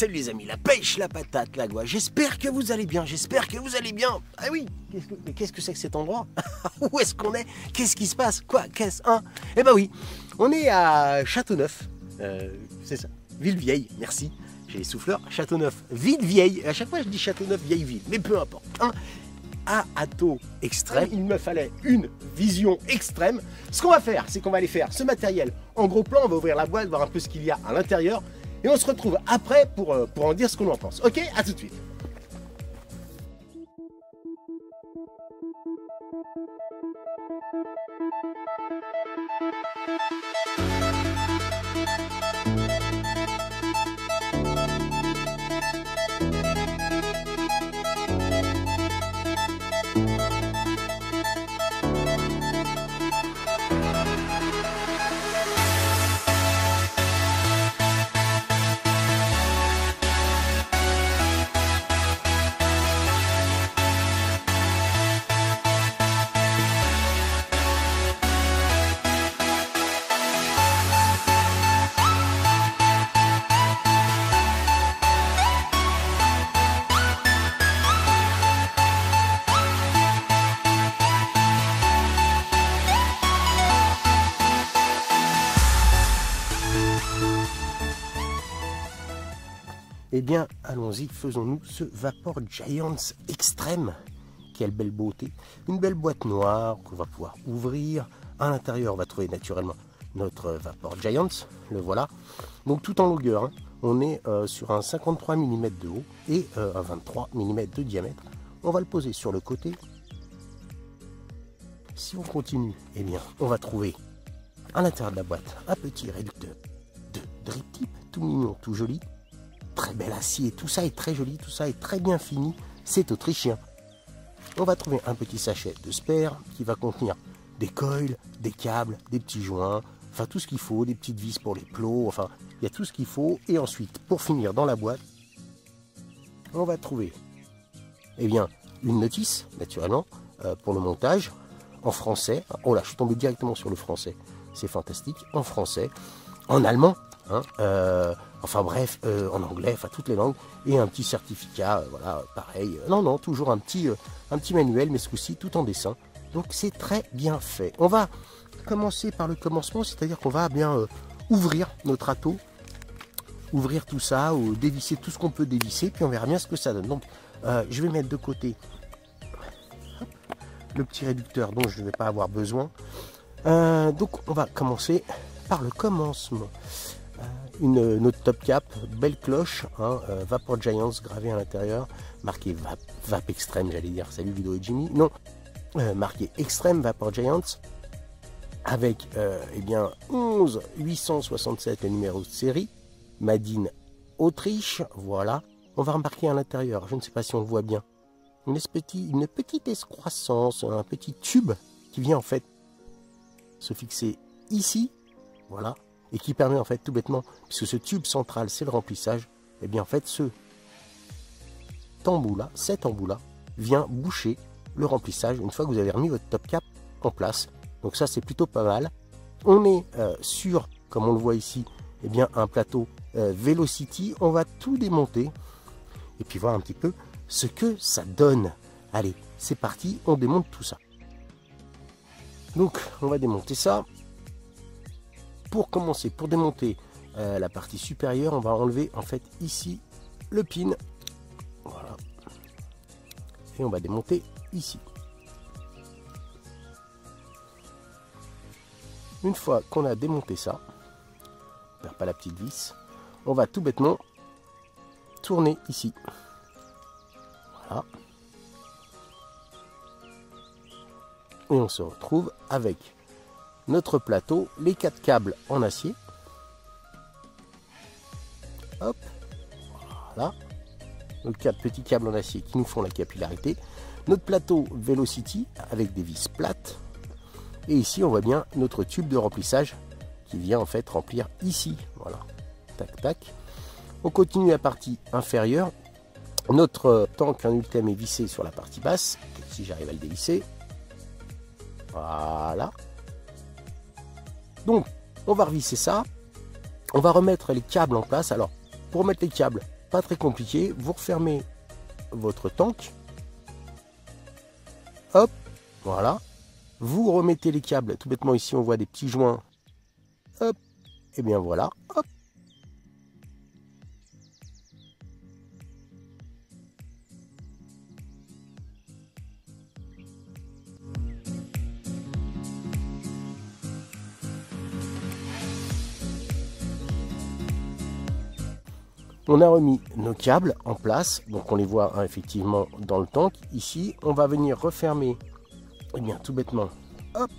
salut les amis, la pêche, la patate, la goie. J'espère que vous allez bien, j'espère que vous allez bien. Ah oui, qu'est-ce que c'est que cet endroit? Où est-ce qu'on est? Qu'est-ce qui se passe? Quoi? Qu'est-ce? Hein? Eh ben oui, on est à Châteauneuf, c'est ça, Ville-Vieille, merci. J'ai les souffleurs, Châteauneuf, Ville-Vieille. À chaque fois je dis Châteauneuf, vieille ville, mais peu importe. Hein? À Atto extrême, il me fallait une vision extrême. Ce qu'on va faire, c'est qu'on va aller faire ce matériel en gros plan, on va ouvrir la boîte, voir un peu ce qu'il y a à l'intérieur. Et on se retrouve après pour en dire ce qu'on en pense. Ok, à tout de suite. Eh bien, allons-y, faisons-nous ce Vapor Giants Extreme. Quelle belle beauté. Une belle boîte noire qu'on va pouvoir ouvrir. À l'intérieur, on va trouver naturellement notre Vapor Giants. Le voilà. Donc, tout en longueur. Hein. On est sur un 53 mm de haut et un 23 mm de diamètre. On va le poser sur le côté. Si on continue, eh bien, on va trouver à l'intérieur de la boîte un petit réducteur de drip tip, tout mignon, tout joli. Très bel acier, tout ça est très joli, tout ça est très bien fini, c'est autrichien. On va trouver un petit sachet de spare qui va contenir des coils, des câbles, des petits joints, enfin tout ce qu'il faut, des petites vis pour les plots, enfin il y a tout ce qu'il faut. Et ensuite, pour finir dans la boîte, on va trouver eh bien, une notice, naturellement, pour le montage, en français. Oh là, je suis tombé directement sur le français, c'est fantastique, en français, en allemand, hein, enfin bref, en anglais, enfin toutes les langues, et un petit certificat, voilà, pareil. Non, toujours un petit manuel, mais ce coup-ci tout en dessin. Donc c'est très bien fait. On va commencer par le commencement, c'est-à-dire qu'on va bien ouvrir notre Atto, ouvrir tout ça, ou dévisser tout ce qu'on peut dévisser, puis on verra bien ce que ça donne. Donc je vais mettre de côté le petit réducteur dont je ne vais pas avoir besoin. Donc on va commencer par le commencement. Notre top cap, belle cloche, hein, Vapor Giants gravé à l'intérieur, marqué Vap Extreme, j'allais dire, salut Ludo et Jimmy, non, marqué Extreme Vapor Giants, avec eh bien 11 867 le numéro de série, Made in Autriche, voilà. On va remarquer à l'intérieur, je ne sais pas si on le voit bien, une petite excroissance, un petit tube qui vient en fait se fixer ici, voilà. Et qui permet en fait tout bêtement, puisque ce tube central c'est le remplissage, et bien en fait cet embout là vient boucher le remplissage une fois que vous avez remis votre top cap en place. Donc ça c'est plutôt pas mal. On est sur, comme on le voit ici, et bien un plateau Velocity. On va tout démonter et puis voir un petit peu ce que ça donne. Allez, c'est parti, on démonte tout ça. Donc on va démonter ça. Pour commencer, pour démonter la partie supérieure, on va enlever en fait ici le pin. Voilà. Et on va démonter ici. Une fois qu'on a démonté ça, on perd pas la petite vis, on va tout bêtement tourner ici. Voilà. Et on se retrouve avec notre plateau, les 4 câbles en acier. Hop, voilà. Donc 4 petits câbles en acier qui nous font la capillarité. Notre plateau Velocity avec des vis plates. Et ici on voit bien notre tube de remplissage qui vient en fait remplir ici. Voilà, tac tac. On continue la partie inférieure. Notre tank en ultime est vissé sur la partie basse. Si j'arrive à le dévisser. Voilà. Donc, on va revisser ça. On va remettre les câbles en place. Alors, pour mettre les câbles, pas très compliqué. Vous refermez votre tank. Hop, voilà. Vous remettez les câbles. Tout bêtement, ici, on voit des petits joints. Hop, et bien voilà. Hop. On a remis nos câbles en place, donc on les voit hein, effectivement dans le tank. Ici, on va venir refermer, et bien tout bêtement, hop,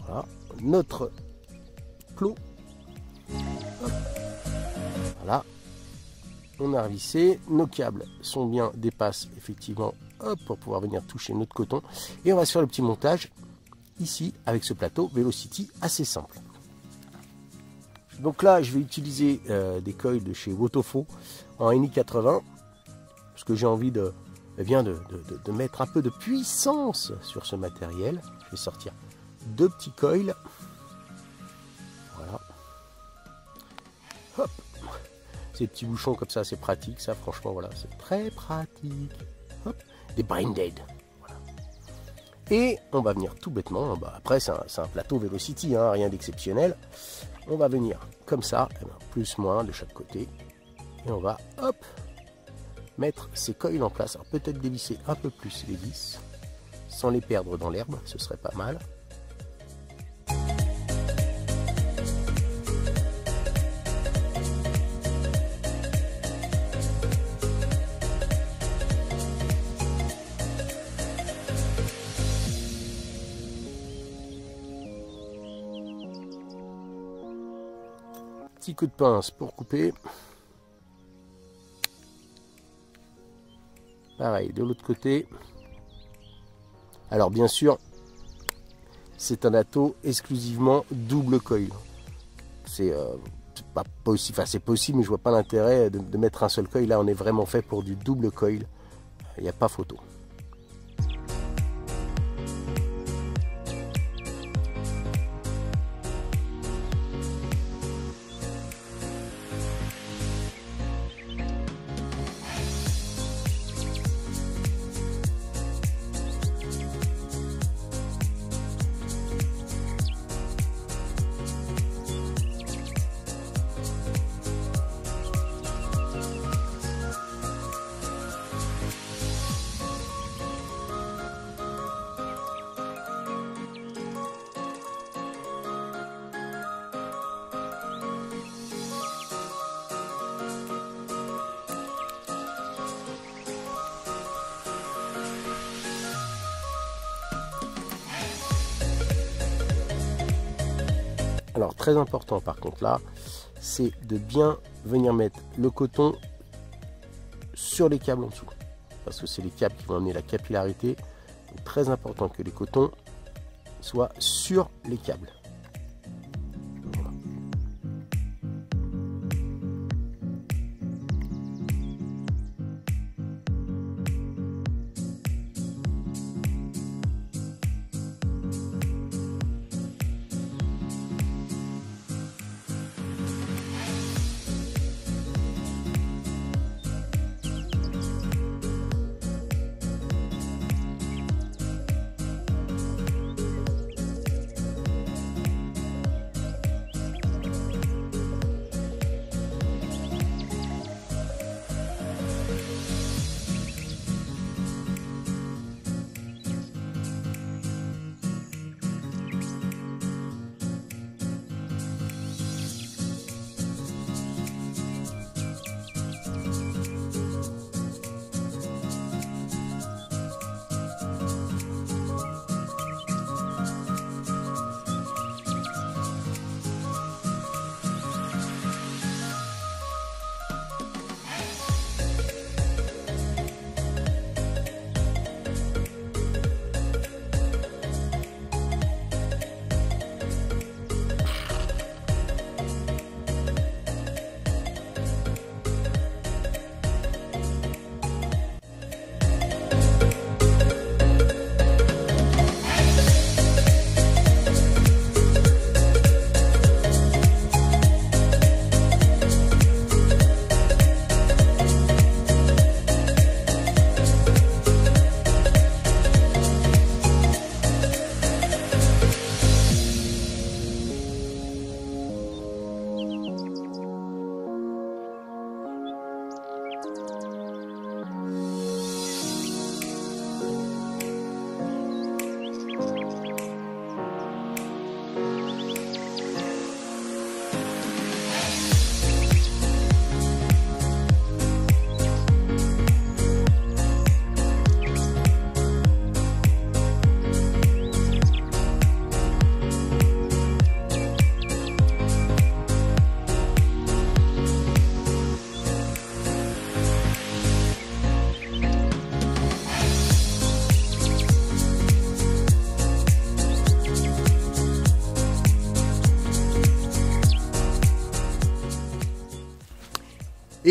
voilà, notre clos. Hop, voilà, on a revissé, nos câbles sont bien, dépassent effectivement, hop, pour pouvoir venir toucher notre coton. Et on va se faire le petit montage ici avec ce plateau Velocity assez simple. Donc là, je vais utiliser des coils de chez Wotofo en NI80 parce que j'ai envie de mettre un peu de puissance sur ce matériel. Je vais sortir deux petits coils. Voilà. Hop. Ces petits bouchons comme ça, c'est pratique. Ça, franchement, voilà, c'est très pratique. Hop. Des Brinded. Voilà. Et on va venir tout bêtement. Bah, après, c'est un plateau Velocity, hein, rien d'exceptionnel. On va venir comme ça, plus moins de chaque côté. Et on va, hop, mettre ces coils en place. Alors peut-être dévisser un peu plus les vis, sans les perdre dans l'herbe, ce serait pas mal. Petit coup de pince pour couper. Pareil de l'autre côté. Alors bien sûr, c'est un ato exclusivement double coil. C'est pas possible, enfin c'est possible, mais je vois pas l'intérêt de mettre un seul coil. Là, on est vraiment fait pour du double coil. Il n'y a pas photo. Alors très important par contre là, c'est de bien venir mettre le coton sur les câbles en dessous. Parce que c'est les câbles qui vont amener la capillarité. Donc, très important que les cotons soient sur les câbles. Voilà.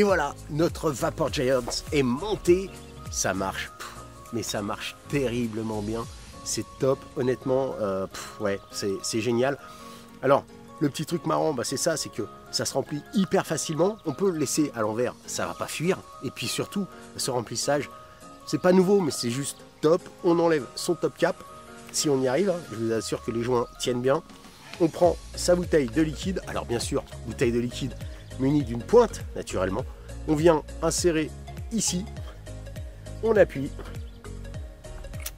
Et voilà, notre Vapor Giant est monté. Ça marche, mais ça marche terriblement bien. C'est top, honnêtement, ouais, c'est génial. Alors, le petit truc marrant, c'est ça, c'est que ça se remplit hyper facilement. On peut le laisser à l'envers, ça va pas fuir. Et puis surtout, ce remplissage, c'est pas nouveau, mais c'est juste top. On enlève son top cap, si on y arrive. Hein, je vous assure que les joints tiennent bien. On prend sa bouteille de liquide. Alors bien sûr, bouteille de liquide munie d'une pointe, naturellement. On vient insérer ici. On appuie.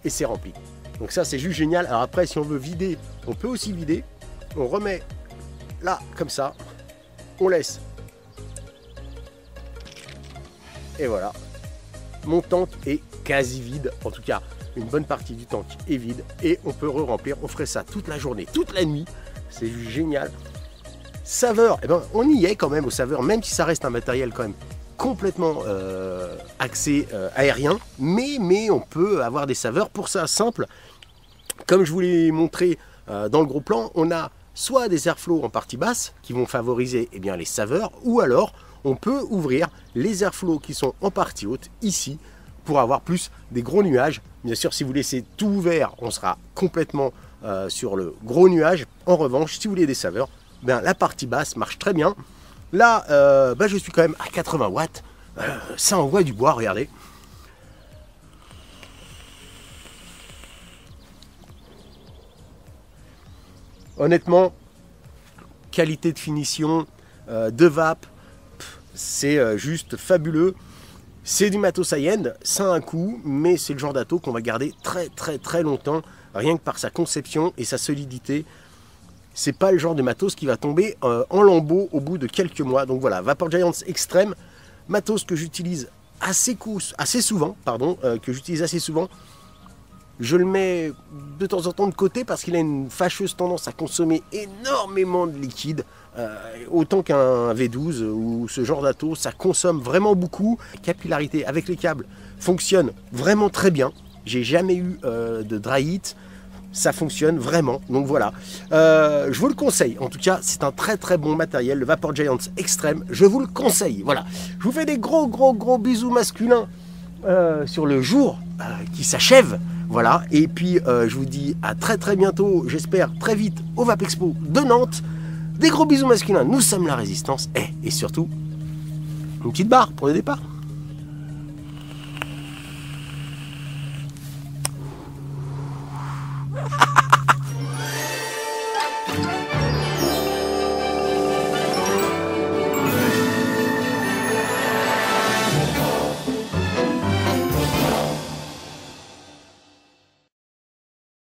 Et c'est rempli. Donc ça, c'est juste génial. Alors après, si on veut vider, on peut aussi vider. On remet là, comme ça. On laisse. Et voilà. Mon tank est quasi vide. En tout cas, une bonne partie du tank est vide. Et on peut re-remplir. On ferait ça toute la journée, toute la nuit. C'est juste génial. Saveur, eh ben, on y est quand même au saveur, même si ça reste un matériel quand même complètement axé aérien. Mais on peut avoir des saveurs. Pour ça, simple. Comme je vous l'ai montré dans le gros plan, on a soit des airflows en partie basse qui vont favoriser les saveurs, ou alors on peut ouvrir les airflows qui sont en partie haute ici pour avoir plus des gros nuages. Bien sûr, si vous laissez tout ouvert, on sera complètement sur le gros nuage. En revanche, si vous voulez des saveurs, la partie basse marche très bien. Là, je suis quand même à 80 watts. Ça envoie du bois, regardez. Honnêtement, qualité de finition, de vape, c'est juste fabuleux. C'est du matos high-end, ça a un coût, mais c'est le genre d'atto qu'on va garder très longtemps, rien que par sa conception et sa solidité. C'est pas le genre de matos qui va tomber en lambeaux au bout de quelques mois. Donc voilà, Vapor Giant Extreme, matos que j'utilise assez souvent. Je le mets de temps en temps de côté parce qu'il a une fâcheuse tendance à consommer énormément de liquide. Autant qu'un V12 ou ce genre d'atto, ça consomme vraiment beaucoup. La capillarité avec les câbles fonctionne vraiment très bien. J'ai jamais eu de dry heat. Ça fonctionne vraiment, donc voilà. Je vous le conseille. En tout cas, c'est un très bon matériel, le Vapor Giant Extreme. Je vous le conseille. Voilà. Je vous fais des gros bisous masculins sur le jour qui s'achève. Voilà. Et puis, je vous dis à très bientôt. J'espère très vite au Vapexpo de Nantes. Des gros bisous masculins. Nous sommes la résistance. Et surtout, une petite barre pour le départ.